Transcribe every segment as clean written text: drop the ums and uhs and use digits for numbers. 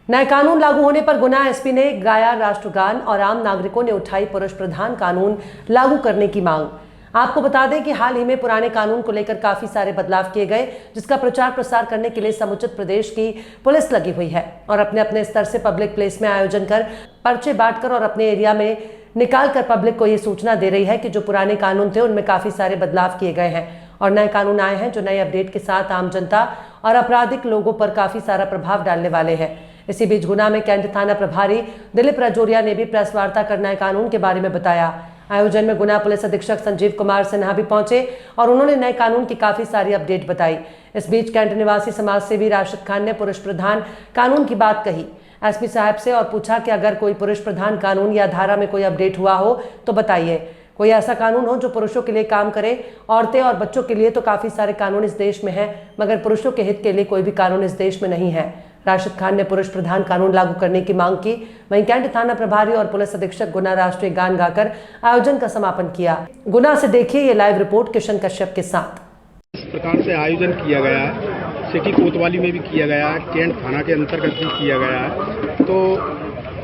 नए कानून लागू होने पर गुना एसपी ने गाया राष्ट्रगान और आम नागरिकों ने उठाई पुरुष प्रधान कानून लागू करने की मांग। आपको बता दें कि हाल ही में पुराने कानून को लेकर काफी सारे बदलाव किए गए, जिसका प्रचार प्रसार करने के लिए समुचित प्रदेश की पुलिस लगी हुई है और अपने अपने स्तर से पब्लिक प्लेस में आयोजन कर, पर्चे बांटकर और अपने एरिया में निकाल कर पब्लिक को ये सूचना दे रही है कि जो पुराने कानून थे उनमें काफी सारे बदलाव किए गए हैं और नए कानून आए हैं जो नए अपडेट के साथ आम जनता और आपराधिक लोगों पर काफी सारा प्रभाव डालने वाले हैं। इसी बीच गुना में कैंट थाना प्रभारी दिलीप राजौरिया ने भी प्रेस वार्ता कर नए कानून के बारे में बताया। आयोजन में गुना पुलिस अधीक्षक संजीव कुमार सिन्हा भी पहुंचे और उन्होंने नए कानून की काफी सारी अपडेट बताई। इस बीच कैंट निवासी समाज सेवी राशिद खान ने पुरुष प्रधान कानून की बात कही एसपी साहब से और पूछा कि अगर कोई पुरुष प्रधान कानून या धारा में कोई अपडेट हुआ हो तो बताइए, कोई ऐसा कानून हो जो पुरुषों के लिए काम करे। औरतें और बच्चों के लिए तो काफी सारे कानून इस देश में हैं, मगर पुरुषों के हित के लिए कोई भी कानून इस देश में नहीं है। राशिद खान ने पुरुष प्रधान कानून लागू करने की मांग की। वहीं कैंट थाना प्रभारी और पुलिस अधीक्षक गुना राष्ट्रीय गान गाकर आयोजन का समापन किया। गुना से देखिए ये लाइव रिपोर्ट किशन कश्यप के साथ। इस प्रकार से आयोजन किया गया है, सिटी कोतवाली में भी किया गया है, कैंट थाना के अंतर्गत भी किया गया है। तो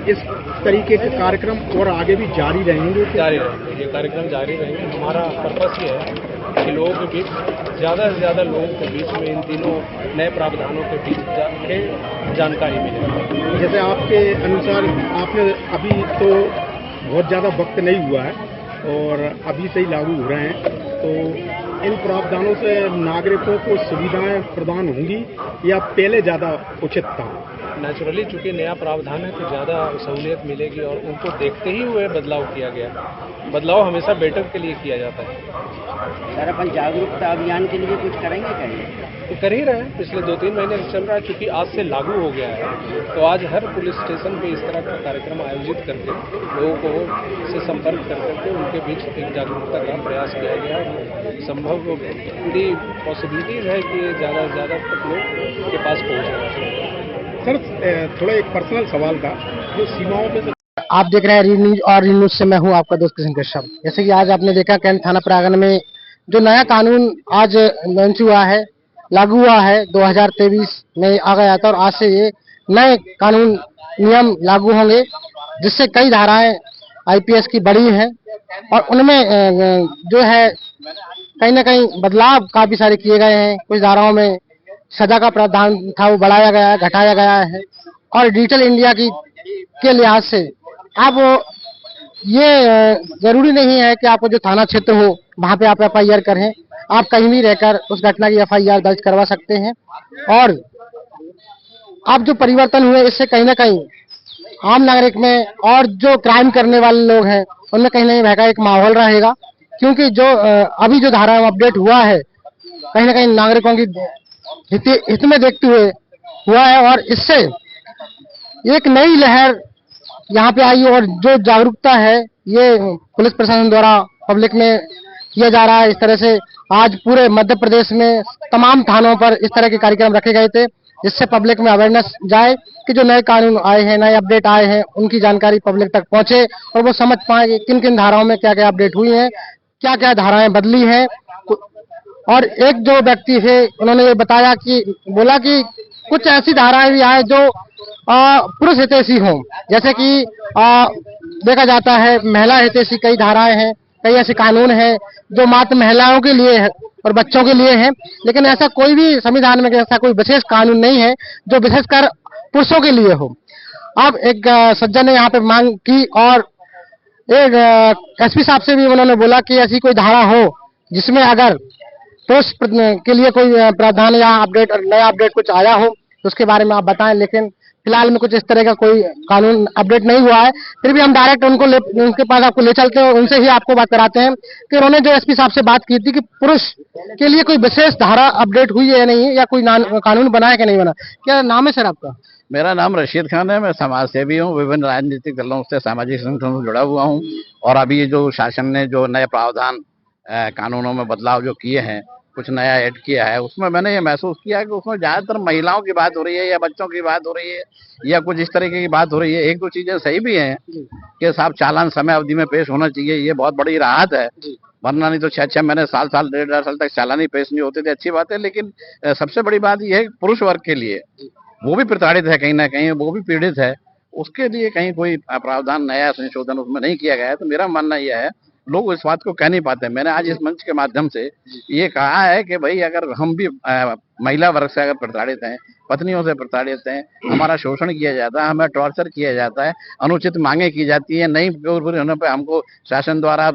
इस तरीके के कार्यक्रम और आगे भी जारी रहेंगे। ये कार्यक्रम जारी रहेंगे। हमारा पर्पस ये है कि लोगों के बीच ज़्यादा से ज़्यादा लोगों के बीच में इन तीनों नए प्रावधानों के बीच जाके जानकारी मिले। जैसे आपके अनुसार आपने अभी तो बहुत ज़्यादा वक्त नहीं हुआ है और अभी से ही लागू हो रहे हैं, तो इन प्रावधानों से नागरिकों को सुविधाएं प्रदान होंगी या पहले ज़्यादा उचित था? नेचुरली चूँकि नया प्रावधान है तो ज़्यादा सहूलियत मिलेगी और उनको देखते ही हुए बदलाव किया गया। बदलाव हमेशा बेटर के लिए किया जाता है। सर, अपन जागरूकता अभियान के लिए कुछ करेंगे क्या? तो कर ही रहे हैं, पिछले 2-3 महीने से चल रहा है। चूँकि आज से लागू हो गया है तो आज हर पुलिस स्टेशन पे इस तरह का कार्यक्रम आयोजित करके लोगों को से संपर्क करके उनके बीच एक जागरूकता का प्रयास किया गया है। संभव पूरी पॉसिबिलिटीज़ है कि ज़्यादा से ज़्यादा तक लोग के पास पहुँचेगा। सर, थोड़ा एक पर्सनल सवाल था, जो सीमाओं पे आप देख रहे हैं रीड न्यूज और रीड न्यूज से मैं हूं आपका दोस्त किशन कश्यप। जैसे कि आज आपने देखा कैंट थाना प्रांगण में जो नया कानून आज लॉन्च हुआ है, लागू हुआ है 2023 में आ गया था और आज से ये नए कानून नियम लागू होंगे, जिससे कई धाराएं आईपीएस की बढ़ी हैं और उनमें जो है कहीं ना कहीं बदलाव काफी सारे किए गए हैं। कुछ धाराओं में सजा का प्रावधान था वो बढ़ाया गया है, घटाया गया है और डिजिटल इंडिया के लिहाज से अब ये जरूरी नहीं है कि आपको जो थाना क्षेत्र हो वहां पे आप एफआईआर करें, आप कहीं भी रहकर उस घटना की एफआईआर दर्ज करवा सकते हैं। और अब जो परिवर्तन हुए इससे कहीं ना कहीं आम नागरिक में और जो क्राइम करने वाले लोग हैं उनमें कहीं ना कहीं भय का एक माहौल रहेगा, क्योंकि जो अभी जो धारा अपडेट हुआ है कहीं ना कहीं नागरिकों की हित में देखते हुए हुआ है और इससे एक नई लहर यहाँ पे आई और जो जागरूकता है ये पुलिस प्रशासन द्वारा पब्लिक में किया जा रहा है। इस तरह से आज पूरे मध्य प्रदेश में तमाम थानों पर इस तरह के कार्यक्रम रखे गए थे, जिससे पब्लिक में अवेयरनेस जाए कि जो नए कानून आए हैं, नए अपडेट आए हैं, उनकी जानकारी पब्लिक तक पहुंचे और वो समझ पाए कि किन किन धाराओं में क्या क्या अपडेट हुई है, क्या क्या धाराएं बदली हैं। और एक जो व्यक्ति थे उन्होंने ये बताया कि बोला कि कुछ ऐसी धाराएं भी आए जो पुरुष हितैषी हों, जैसे कि देखा जाता है महिला हितैषी कई धाराएं हैं, कई ऐसे कानून हैं जो मात्र महिलाओं के लिए है और बच्चों के लिए हैं, लेकिन ऐसा कोई भी संविधान में ऐसा कोई विशेष कानून नहीं है जो विशेषकर पुरुषों के लिए हो। अब एक सज्जन ने यहाँ पे मांग की और एक एसपी साहब से भी उन्होंने बोला कि ऐसी कोई धारा हो जिसमें अगर पुरुष के लिए कोई प्रावधान या अपडेट और नया अपडेट कुछ आया हो तो उसके बारे में आप बताएं। लेकिन फिलहाल में कुछ इस तरह का कोई कानून अपडेट नहीं हुआ है। फिर भी हम डायरेक्ट उनके पास आपको ले चलते हैं और उनसे ही आपको बात कराते हैं कि उन्होंने जो एसपी साहब से बात की थी कि पुरुष के लिए कोई विशेष धारा अपडेट हुई है या नहीं, या कोई कानून बना है कि नहीं बना। क्या नाम है सर आपका? मेरा नाम रशीद खान है। मैं समाज सेवी हूँ, विभिन्न राजनीतिक दलों से सामाजिक संगठनों से जुड़ा हुआ हूँ और अभी ये जो शासन ने जो नए प्रावधान कानूनों में बदलाव जो किए हैं, कुछ नया ऐड किया है, उसमें मैंने ये महसूस किया कि उसमें ज़्यादातर महिलाओं की बात हो रही है या बच्चों की बात हो रही है या कुछ इस तरीके की बात हो रही है। एक दो चीज़ें सही भी हैं कि साहब चालान समय अवधि में पेश होना चाहिए, ये बहुत बड़ी राहत है, वरना नहीं तो 6-6 महीने, साल 1.5 साल तक चालान ही पेश नहीं होते थे। अच्छी बात है, लेकिन सबसे बड़ी बात यह है पुरुष वर्ग के लिए वो भी प्रताड़ित है, कहीं ना कहीं वो भी पीड़ित है, उसके लिए कहीं कोई प्रावधान नया संशोधन उसमें नहीं किया गया है। तो मेरा मानना यह है, लोग इस बात को कह नहीं पाते। मैंने आज इस मंच के माध्यम से ये कहा है कि भाई अगर हम भी महिला वर्ग से अगर प्रताड़ित हैं, पत्नियों से प्रताड़ित हैं, हमारा शोषण किया जाता है, हमें टॉर्चर किया जाता है, अनुचित मांगे की जाती है, नहीं पूरी होने पर हमको शासन द्वारा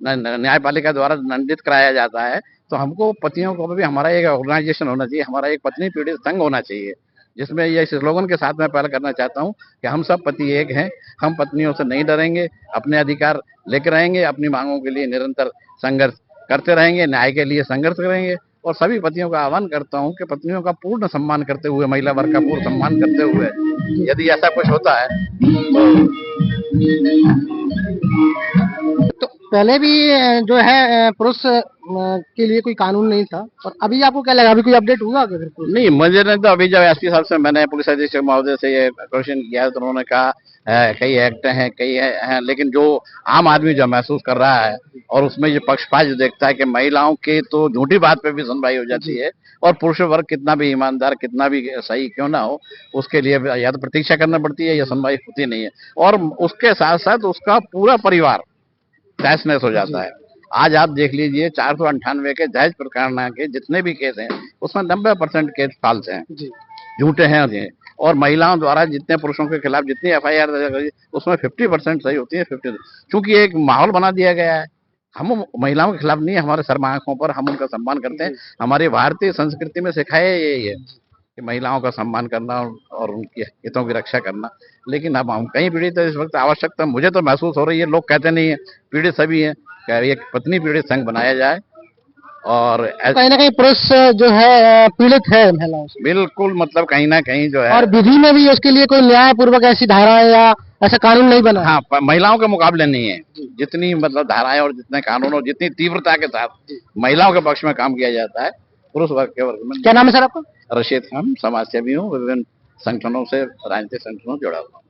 न्यायपालिका द्वारा दंडित कराया जाता है, तो हमको पतियों को भी हमारा एक ऑर्गेनाइजेशन होना चाहिए, हमारा एक पत्नी पीड़ित संघ होना चाहिए, जिसमें ये स्लोगन के साथ मैं पहल करना चाहता हूं कि हम सब पति एक हैं, हम पत्नियों से नहीं डरेंगे, अपने अधिकार लेकर रहेंगे, अपनी मांगों के लिए निरंतर संघर्ष करते रहेंगे, न्याय के लिए संघर्ष करेंगे। और सभी पतियों का आह्वान करता हूं कि पत्नियों का पूर्ण सम्मान करते हुए, महिला वर्ग का पूर्ण सम्मान करते हुए, यदि ऐसा कुछ होता है तो पहले भी जो है पुरुष के लिए कोई कानून नहीं था, और अभी आपको क्या लगा, अभी कोई अपडेट हुआ क्या? बिल्कुल नहीं, मुझे नहीं। तो अभी जब एसपी साहब से मैंने पुलिस अधीक्षक महोदय से ये क्वेश्चन किया तो उन्होंने कहा कई एक्ट हैं, कई हैं, लेकिन जो आम आदमी जो महसूस कर रहा है और उसमें ये पक्षपात जो देखता है कि महिलाओं के तो झूठी बात पे भी सुनवाई हो जाती है, और पुरुष वर्ग कितना भी ईमानदार, कितना भी सही क्यों ना हो, उसके लिए या तो प्रतीक्षा करना पड़ती है या सुनवाई होती नहीं है, और उसके साथ साथ उसका पूरा परिवार तहस-नहस हो जाता है। आज आप देख लीजिए 498 के दहेज प्रकरण के जितने भी केस हैं उसमें 90% केस फाल्स हैं, झूठे हैं, और महिलाओं द्वारा जितने पुरुषों के खिलाफ जितनी FIR उसमें 50% सही होती है, 50। चूंकि एक माहौल बना दिया गया है, हम महिलाओं के खिलाफ नहीं है, हमारे सर आंखों पर हम उनका सम्मान करते हैं। हमारी भारतीय संस्कृति में सिखाया यही है कि महिलाओं का सम्मान करना और उनके हितों की रक्षा करना। लेकिन अब हम कहीं पीड़ित है, इस वक्त आवश्यकता मुझे तो महसूस हो रही है, लोग कहते नहीं है, पीड़ित सभी है, एक पत्नी पीड़ित संघ बनाया जाए। और कहीं ना कहीं पुरुष जो है पीड़ित है महिलाओं से, बिल्कुल, मतलब कहीं ना कहीं जो है, और विधि में भी उसके लिए कोई न्यायपूर्वक ऐसी धाराएं या ऐसा कानून नहीं बना। हाँ, महिलाओं के मुकाबले नहीं है। जितनी मतलब धाराएं और जितने कानून और जितनी तीव्रता के साथ महिलाओं के पक्ष में काम किया जाता है, पुरुष वर्ग के वर्ग में। क्या नाम है सर आपका? रशीद खान, समाज सेवी हूँ, विभिन्न संगठनों से, राजनीतिक संगठनों से जुड़ा हुआ।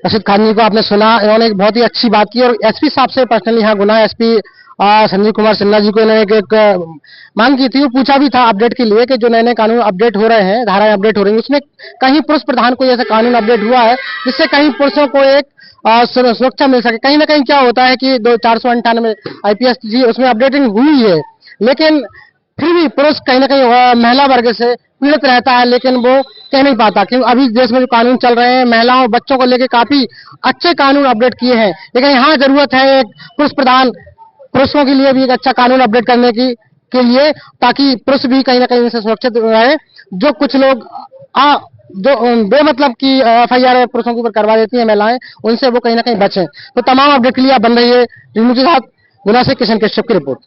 रशीद खान जी को आपने सुना, इन्होंने एक बहुत ही अच्छी बात की, और एसपी साहब से पर्सनली यहाँ गुना एसपी संजीव कुमार सिन्हा जी को इन्होंने एक मांग की थी, वो पूछा भी था अपडेट के लिए कि जो नए नए कानून अपडेट हो रहे हैं, धाराएं अपडेट हो रही हैं, उसमें कहीं पुरुष प्रधान कोई ऐसा कानून अपडेट हुआ है जिससे कहीं पुरुषों को एक सुरक्षा मिल सके। कहीं ना कहीं क्या होता है कि 498 IPS जी उसमें अपडेटिंग हुई है, लेकिन फिर भी पुरुष कहीं ना कहीं महिला वर्ग से पीड़ित रहता है, लेकिन वो कह नहीं पाता, क्योंकि अभी देश में जो कानून चल रहे हैं महिलाओं बच्चों को लेकर काफी अच्छे कानून अपडेट किए हैं, लेकिन यहाँ जरूरत है एक पुरुष प्रधान, पुरुषों के लिए भी एक अच्छा कानून अपडेट करने के लिए, ताकि पुरुष भी कहीं ना कहीं से सुरक्षित रहे। जो कुछ लोग जो बेमतलब की FIR पुरुषों के ऊपर करवा देती है महिलाएं, उनसे वो कहीं ना कहीं बचें। तो तमाम अपडेट के लिए आप बन रही है न्यूज़ के साथ, गुना से किशन कश्यप की रिपोर्ट।